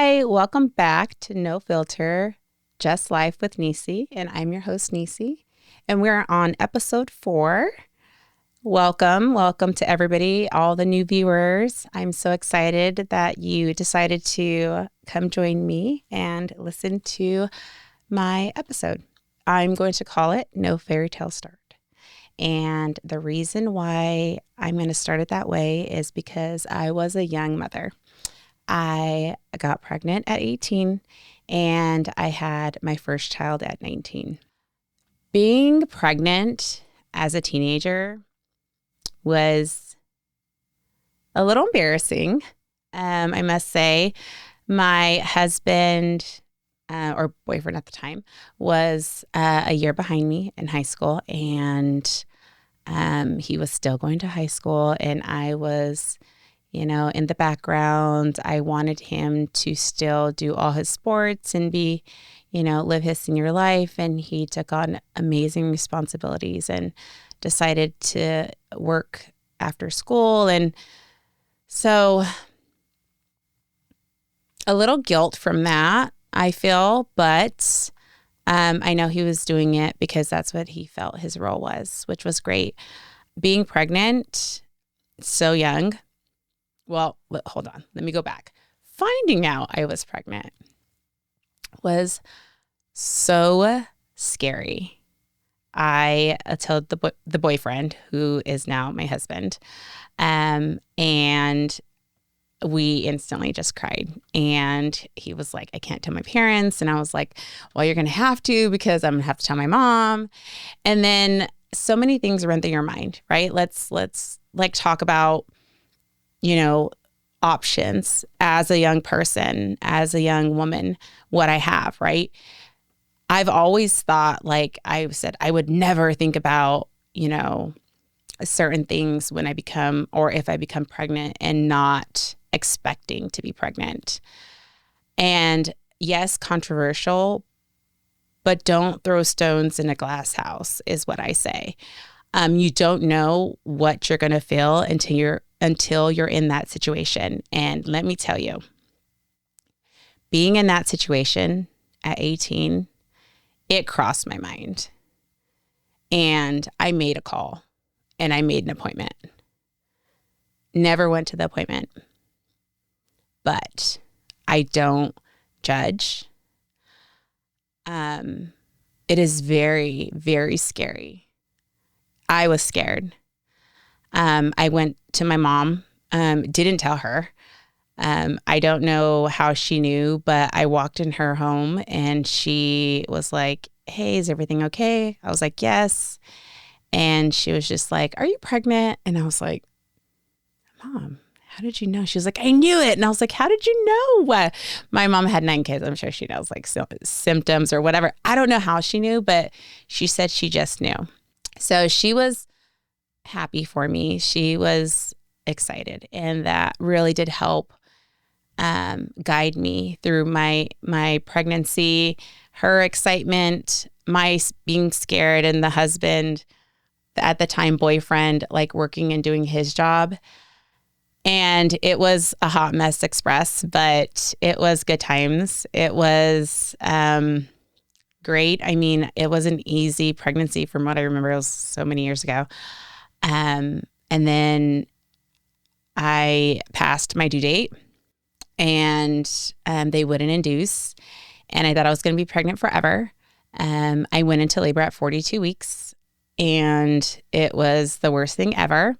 Hi, welcome back to No Filter, Just Life with Niecy, and I'm your host, Niecy, and we're on episode 4. Welcome to everybody, all the new viewers. I'm so excited that you decided to come join me and listen to my episode. I'm going to call it No Fairytale Start. And the reason why I'm going to start it that way is because I was a young mother. I got pregnant at 18 and I had my first child at 19. Being pregnant as a teenager was a little embarrassing. I must say, my husband or boyfriend at the time was a year behind me in high school, and he was still going to high school, and I was in the background. I wanted him to still do all his sports and be, live his senior life. And he took on amazing responsibilities and decided to work after school. And so a little guilt from that, I feel, but I know he was doing it because that's what he felt his role was, which was great. Being pregnant so young. Well, hold on. Let me go back. Finding out I was pregnant was so scary. I told the boyfriend, who is now my husband, and we instantly just cried. And he was like, I can't tell my parents. And I was like, well, you're going to have to, because I'm going to have to tell my mom. And then so many things run through your mind, right? Let's like talk about options as a young person, as a young woman, what I have, right? I've always thought, like I said, I would never think about, certain things when I become, or if I become pregnant, and not expecting to be pregnant. And yes, controversial, but don't throw stones in a glass house is what I say. You don't know what you're going to feel until you're in that situation. And let me tell you, being in that situation at 18, it crossed my mind. And I made a call and I made an appointment. Never went to the appointment, but I don't judge. It is very, very scary. I was scared. I went to my mom, didn't tell her. I don't know how she knew, but I walked in her home and she was like, hey, is everything okay? I was like, yes. And she was just like, are you pregnant? And I was like, Mom, how did you know? She was like, I knew it. And I was like, how did you know? My mom had 9 kids. I'm sure she knows like symptoms or whatever. I don't know how she knew, but she said she just knew. So she was happy for me. She was excited, and that really did help guide me through my pregnancy, her excitement, my being scared, and the husband, at the time boyfriend, like working and doing his job. And it was a hot mess express, but it was good times. It was great. I mean, it was an easy pregnancy from what I remember. It was so many years ago. And then I passed my due date, and they wouldn't induce. And I thought I was going to be pregnant forever. I went into labor at 42 weeks, and it was the worst thing ever.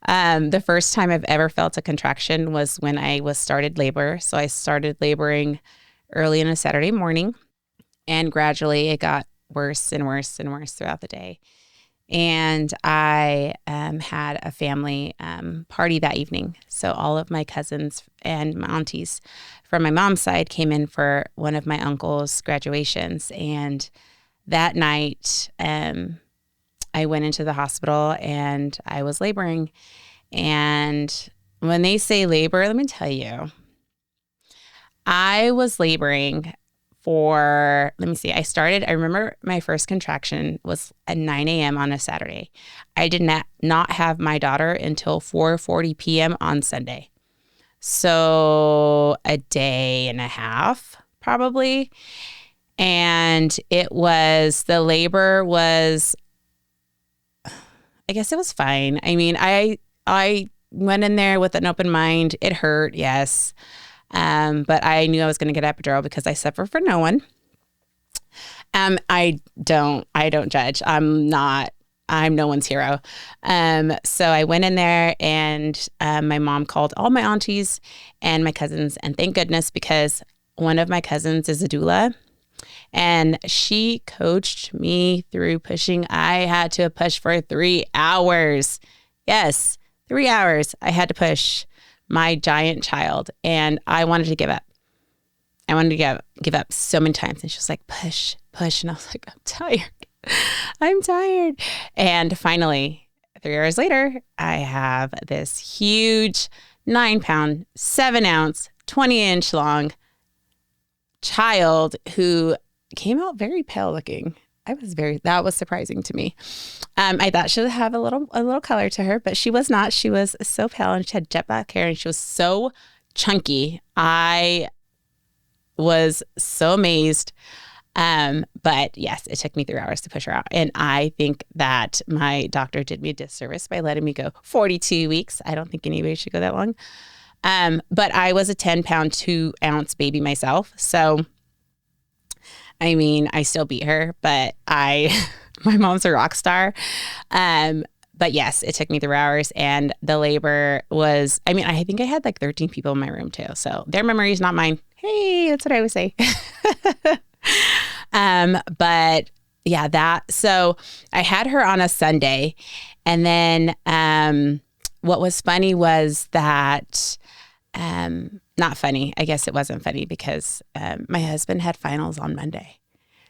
The first time I've ever felt a contraction was when I started labor. So I started laboring early on a Saturday morning, and gradually it got worse and worse and worse throughout the day. And I had a family party that evening. So all of my cousins and my aunties from my mom's side came in for one of my uncle's graduations. And that night, I went into the hospital and I was laboring. And when they say labor, let me tell you, I was laboring for, I remember my first contraction was at 9 a.m. on a Saturday. I did not have my daughter until 4:40 p.m. on Sunday. So a day and a half probably. And the labor was, I guess it was fine. I mean, I went in there with an open mind. It hurt, yes. But I knew I was going to get epidural because I suffer for no one. I don't judge. I'm no one's hero. So I went in there and my mom called all my aunties and my cousins, and thank goodness, because one of my cousins is a doula and she coached me through pushing. I had to push for 3 hours. Yes, 3 hours. I had to push my giant child and I wanted to give up. I wanted to give up so many times. And she was like, push. And I was like, I'm tired. And finally, 3 hours later, I have this huge 9-pound, 7-ounce, 20-inch long child who came out very pale looking. That was surprising to me. I thought she would have a little color to her, but she was not. She was so pale and she had jet black hair and she was so chunky. I was so amazed. But yes, it took me 3 hours to push her out. And I think that my doctor did me a disservice by letting me go 42 weeks. I don't think anybody should go that long. But I was a 10-pound, 2-ounce baby myself. So, I mean, I still beat her, but my mom's a rock star. But yes, it took me 3 hours and the labor was, I mean, I think I had like 13 people in my room too. So their memories, not mine. Hey, that's what I would say. But yeah, so I had her on a Sunday and then, what was funny was that, not funny. I guess it wasn't funny because, my husband had finals on Monday.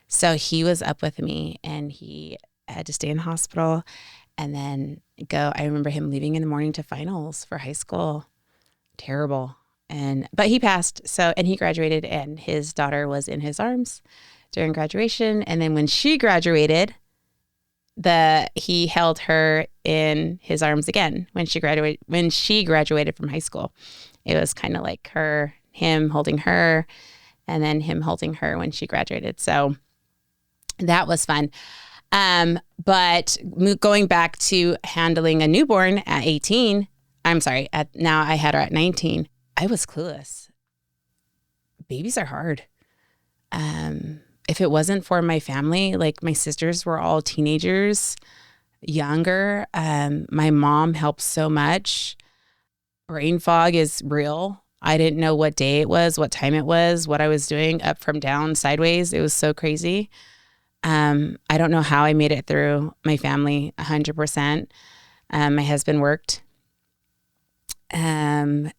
So he was up with me and he had to stay in the hospital and then go. I remember him leaving in the morning to finals for high school. Terrible. But he passed. And he graduated and his daughter was in his arms during graduation. And then when she graduated, he held her in his arms again when she graduated from high school. It was kind of like him holding her and then him holding her when she graduated. So that was fun. But going back to handling a newborn at 18, now I had her at 19. I was clueless. Babies are hard. If it wasn't for my family, like my sisters were all teenagers, younger. My mom helped so much. Brain fog is real. I didn't know what day it was, what time it was, what I was doing, up from down, sideways. It was so crazy. I don't know how I made it through my family 100%. My husband worked. And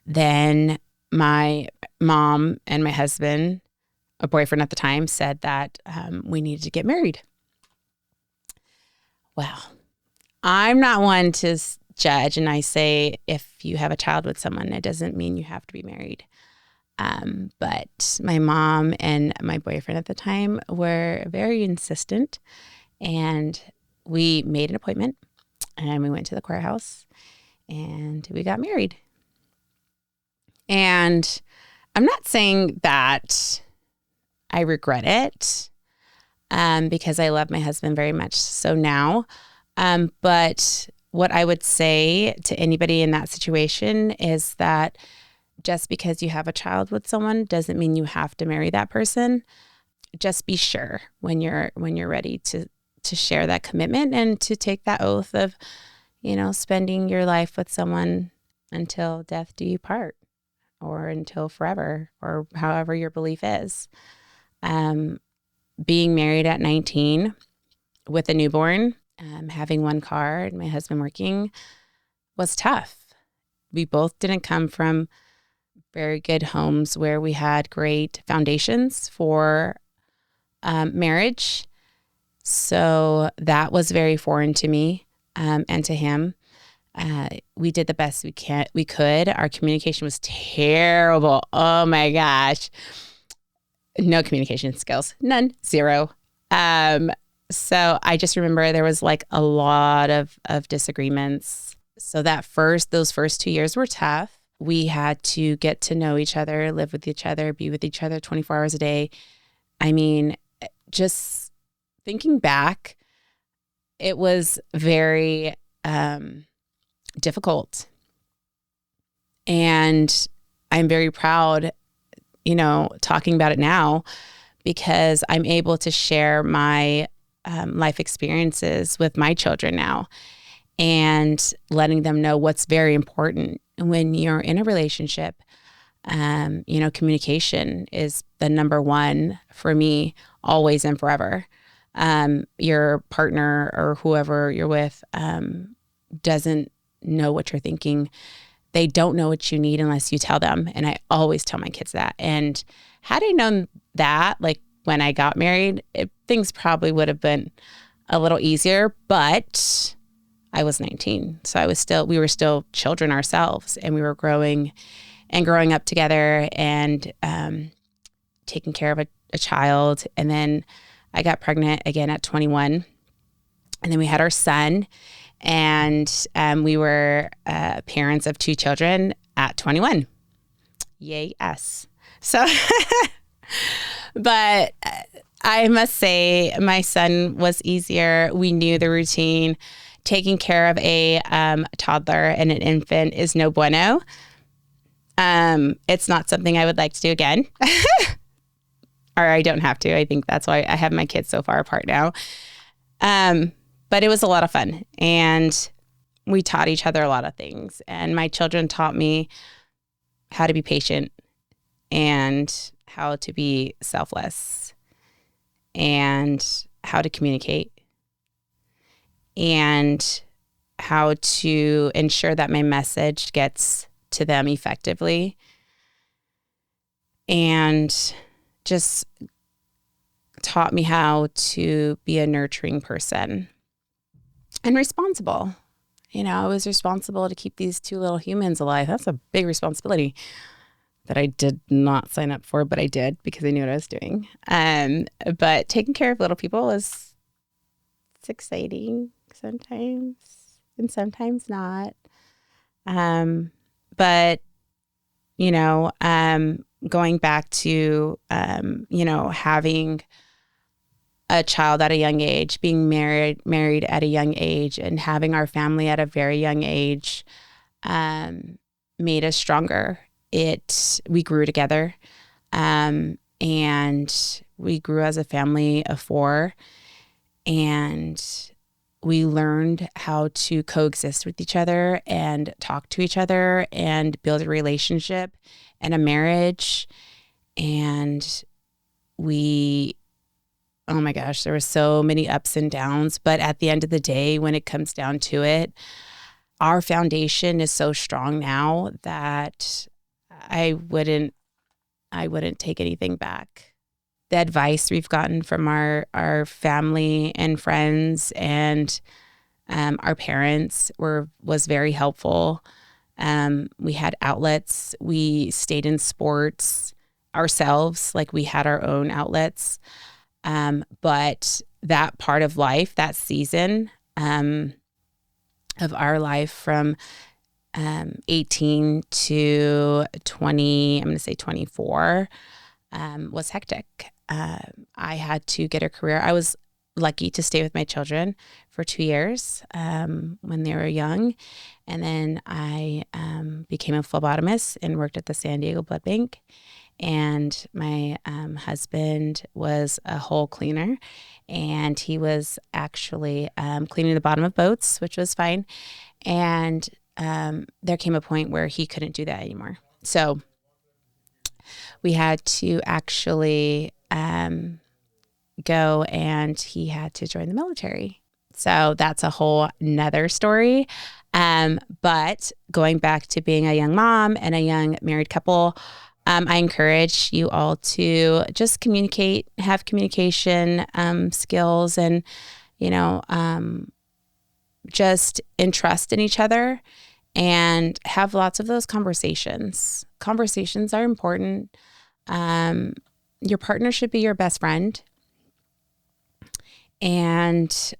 then my mom and my husband, a boyfriend at the time, said that we needed to get married. Well, I'm not one to judge, and I say if you have a child with someone, it doesn't mean you have to be married. But my mom and my boyfriend at the time were very insistent, and we made an appointment, and we went to the courthouse, and we got married. And I'm not saying that I regret it, because I love my husband very much so now. But what I would say to anybody in that situation is that just because you have a child with someone doesn't mean you have to marry that person. Just be sure when you're ready to share that commitment and to take that oath of, spending your life with someone until death do you part, or until forever, or however your belief is. Being married at 19 with a newborn, having one car and my husband working was tough. We both didn't come from very good homes where we had great foundations for marriage. So that was very foreign to me and to him. We did the best we could. Our communication was terrible. Oh my gosh. No communication skills. None. Zero. So I just remember there was like a lot of disagreements. So those first 2 years were tough. We had to get to know each other, live with each other, be with each other 24 hours a day. I mean, just thinking back, it was very difficult. And I'm very proud, talking about it now, because I'm able to share my life experiences with my children now and letting them know what's very important when you're in a relationship. Communication is the number one for me, always and forever. Your partner or whoever you're with doesn't know what you're thinking. They don't know what you need unless you tell them. And I always tell my kids that. And had I known that, like when I got married, things probably would have been a little easier, but I was 19. So we were still children ourselves, and we were growing up together and taking care of a child. And then I got pregnant again at 21. And then we had our son, and we were parents of 2 children at 21. Yay, us. So, but I must say my son was easier. We knew the routine. Taking care of a toddler and an infant is no bueno. It's not something I would like to do again. Or I don't have to. I think that's why I have my kids so far apart now. But it was a lot of fun, and we taught each other a lot of things. And my children taught me how to be patient and how to be selfless and how to communicate and how to ensure that my message gets to them effectively, and just taught me how to be a nurturing person and responsible. I was responsible to keep these 2 little humans alive. That's a big responsibility that I did not sign up for, but I did because I knew what I was doing. But taking care of little people it's exciting sometimes, and sometimes not. But going back to having a child at a young age, being married at a young age, and having our family at a very young age made us stronger. We grew together, and we grew as a family of 4, and we learned how to coexist with each other and talk to each other and build a relationship and a marriage. And oh my gosh, there were so many ups and downs. But at the end of the day, when it comes down to it, our foundation is so strong now that I wouldn't take anything back. The advice we've gotten from our family and friends and our parents was very helpful. We had outlets. We stayed in sports ourselves, like we had our own outlets. But that part of life, that season of our life from 18 to 20, I'm going to say 24, was hectic. I had to get a career. I was lucky to stay with my children for 2 years when they were young. And then I became a phlebotomist and worked at the San Diego Blood Bank. And my husband was a hull cleaner, and he was actually cleaning the bottom of boats, which was fine. And there came a point where he couldn't do that anymore. So we had to actually go, and he had to join the military. So that's a whole nother story. But going back to being a young mom and a young married couple, I encourage you all to just communicate, have communication skills, and, just entrust in each other and have lots of those conversations. Conversations are important. Your partner should be your best friend. And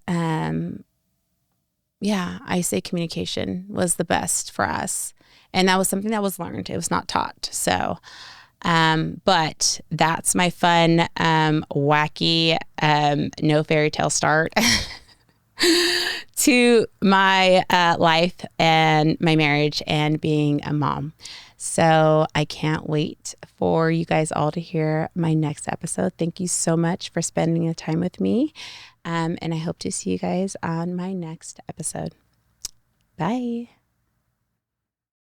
yeah, I say communication was the best for us. And that was something that was learned. It was not taught. So, but that's my fun, wacky, no fairy tale start to my life and my marriage and being a mom. So I can't wait for you guys all to hear my next episode. Thank you so much for spending the time with me. And I hope to see you guys on my next episode. Bye.